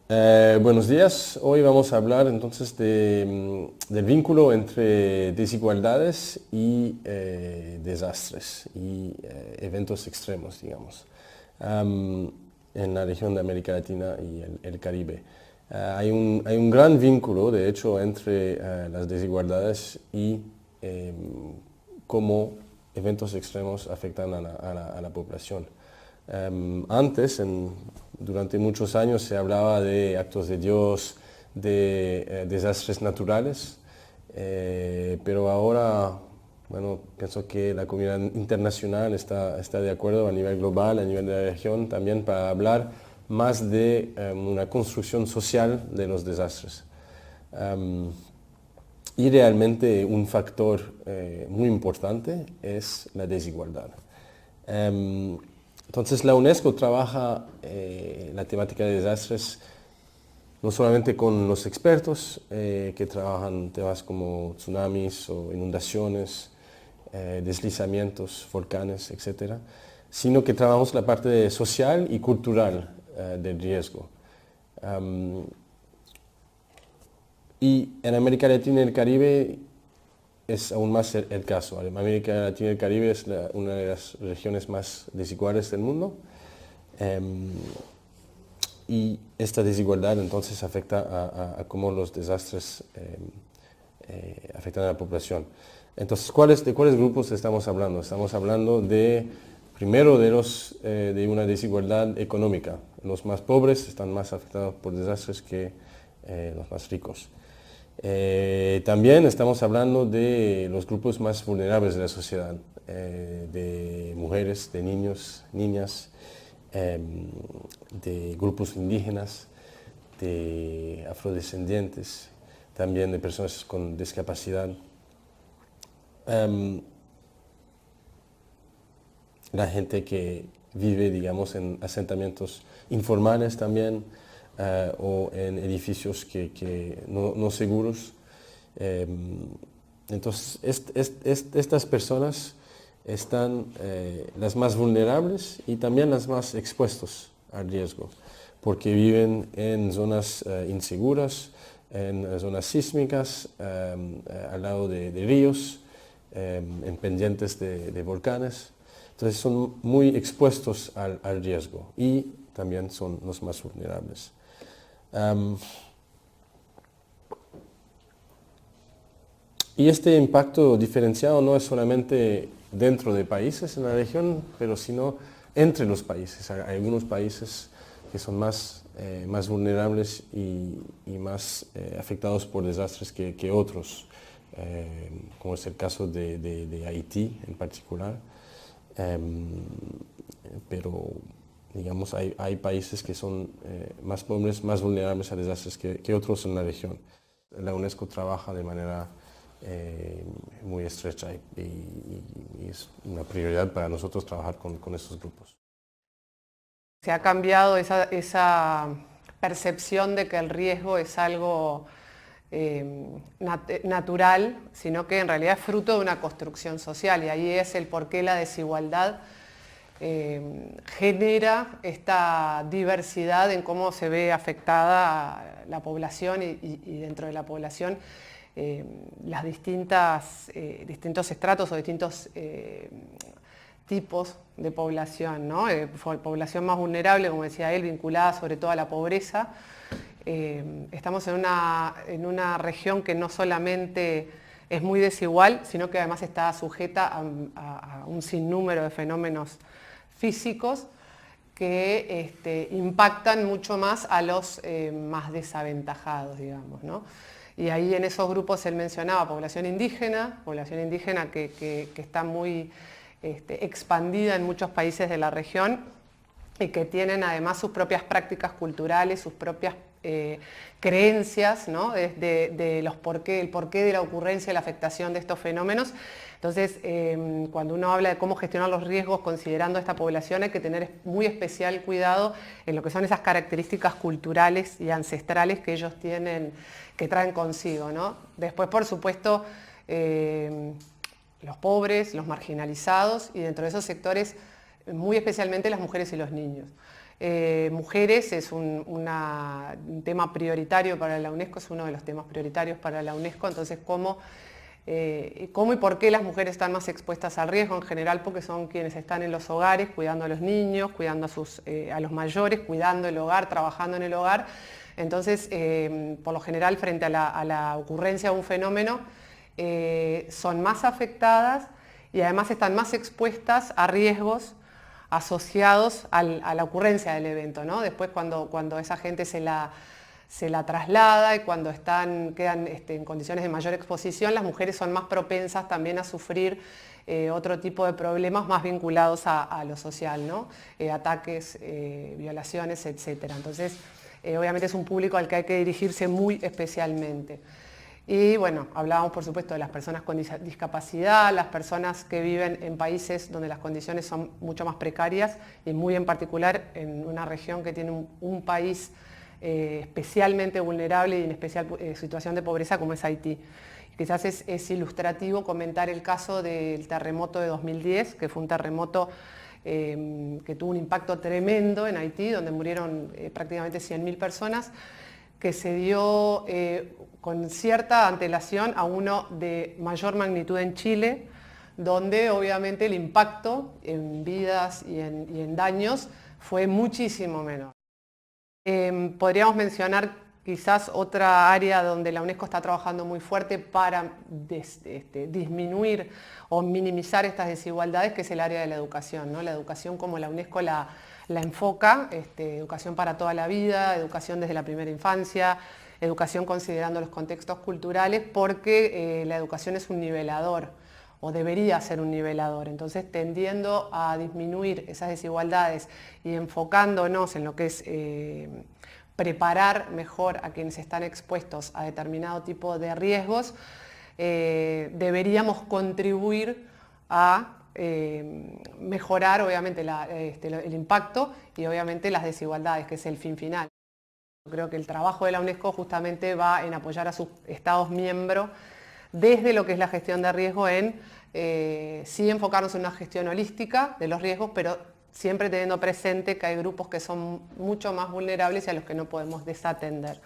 Buenos días, hoy vamos a hablar entonces del vínculo entre desigualdades y desastres y eventos extremos, digamos, am, en la región de América Latina y el Caribe. Hay un gran vínculo, de hecho, entre las desigualdades y cómo eventos extremos afectan a la población. Antes, durante muchos años, se hablaba de actos de Dios, de desastres naturales, pero ahora, bueno, pienso que la comunidad internacional está de acuerdo a nivel global, a nivel de la región, también para hablar más de una construcción social de los desastres. Am, y realmente un factor muy importante es la desigualdad. Em, entonces la UNESCO trabaja la temática de desastres no solamente con los expertos que trabajan temas como tsunamis o inundaciones, deslizamientos, volcanes, etcétera, sino que trabajamos la parte social y cultural del riesgo. Um, y en América Latina y el Caribe es aún más el caso. América Latina y el Caribe es una de las regiones más desiguales del mundo. Em, y esta desigualdad entonces afecta a cómo los desastres afectan a la población. Entonces, ¿de cuáles grupos estamos hablando? Estamos hablando primero de una desigualdad económica. Los más pobres están más afectados por desastres que los más ricos. También estamos hablando de los grupos más vulnerables de la sociedad, de mujeres, de niños, niñas, de grupos indígenas, de afrodescendientes, también de personas con discapacidad. Em, la gente que vive, digamos, en asentamientos informales también, o en edificios que no seguros. Entonces, estas personas están las más vulnerables y también las más expuestos al riesgo, porque viven en zonas inseguras, en zonas sísmicas, al lado de ríos, en pendientes de volcanes. Entonces son muy expuestos al riesgo y también son los más vulnerables. Um, y este impacto diferenciado no es solamente dentro de países en la región, pero sino entre los países. Hay algunos países que son más vulnerables y más afectados por desastres que otros, como es el caso de Haití en particular. Pero digamos, hay países que son más pobres, más vulnerables a desastres que otros en la región. La UNESCO trabaja de manera muy estrecha y es una prioridad para nosotros trabajar con estos grupos. Se ha cambiado esa percepción de que el riesgo es algo natural, sino que en realidad es fruto de una construcción social, y ahí es el por qué la desigualdad genera esta diversidad en cómo se ve afectada la población y dentro de la población las distintos estratos o distintos tipos de población, ¿no? Población más vulnerable, como decía él, vinculada sobre todo a la pobreza. Estamos en una región que no solamente es muy desigual, sino que además está sujeta a un sinnúmero de fenómenos físicos que impactan mucho más a los más desaventajados, digamos, ¿no? Y ahí en esos grupos él mencionaba población indígena que está muy expandida en muchos países de la región y que tienen además sus propias prácticas culturales, sus propias creencias, ¿no? de el porqué de la ocurrencia y la afectación de estos fenómenos. Entonces, cuando uno habla de cómo gestionar los riesgos considerando esta población, hay que tener muy especial cuidado en lo que son esas características culturales y ancestrales que ellos tienen, que traen consigo, ¿no? Después, por supuesto, los pobres, los marginalizados y dentro de esos sectores muy especialmente las mujeres y los niños. mujeres es un tema prioritario para la UNESCO, es uno de los temas prioritarios para la UNESCO, entonces cómo y por qué las mujeres están más expuestas al riesgo en general, porque son quienes están en los hogares cuidando a los niños, cuidando a los mayores, cuidando el hogar, trabajando en el hogar. Entonces, por lo general, frente a la ocurrencia de un fenómeno, son más afectadas y además están más expuestas a riesgos asociados a la ocurrencia del evento, ¿no? Después cuando esa gente se la traslada y cuando quedan en condiciones de mayor exposición, las mujeres son más propensas también a sufrir otro tipo de problemas más vinculados a lo social, ¿no? Ataques, violaciones, etc. Entonces, obviamente es un público al que hay que dirigirse muy especialmente. Y bueno, hablábamos por supuesto de las personas con discapacidad, las personas que viven en países donde las condiciones son mucho más precarias y muy en particular en una región que tiene un país especialmente vulnerable y en especial situación de pobreza como es Haití. Quizás es ilustrativo comentar el caso del terremoto de 2010, que fue un terremoto que tuvo un impacto tremendo en Haití, donde murieron prácticamente 100.000 personas, que se dio con cierta antelación a uno de mayor magnitud en Chile, donde obviamente el impacto en vidas y en daños fue muchísimo menor. Podríamos mencionar quizás otra área donde la UNESCO está trabajando muy fuerte para disminuir o minimizar estas desigualdades, que es el área de la educación, ¿no? La educación como la UNESCO la enfoca, educación para toda la vida, educación desde la primera infancia, educación considerando los contextos culturales, porque la educación es un nivelador, o debería ser un nivelador. Entonces, tendiendo a disminuir esas desigualdades y enfocándonos en lo que es preparar mejor a quienes están expuestos a determinado tipo de riesgos, deberíamos contribuir a mejorar obviamente el impacto y obviamente las desigualdades, que es el fin final. Creo que el trabajo de la UNESCO justamente va en apoyar a sus Estados miembros desde lo que es la gestión de riesgo en sí enfocarnos en una gestión holística de los riesgos, pero siempre teniendo presente que hay grupos que son mucho más vulnerables y a los que no podemos desatender.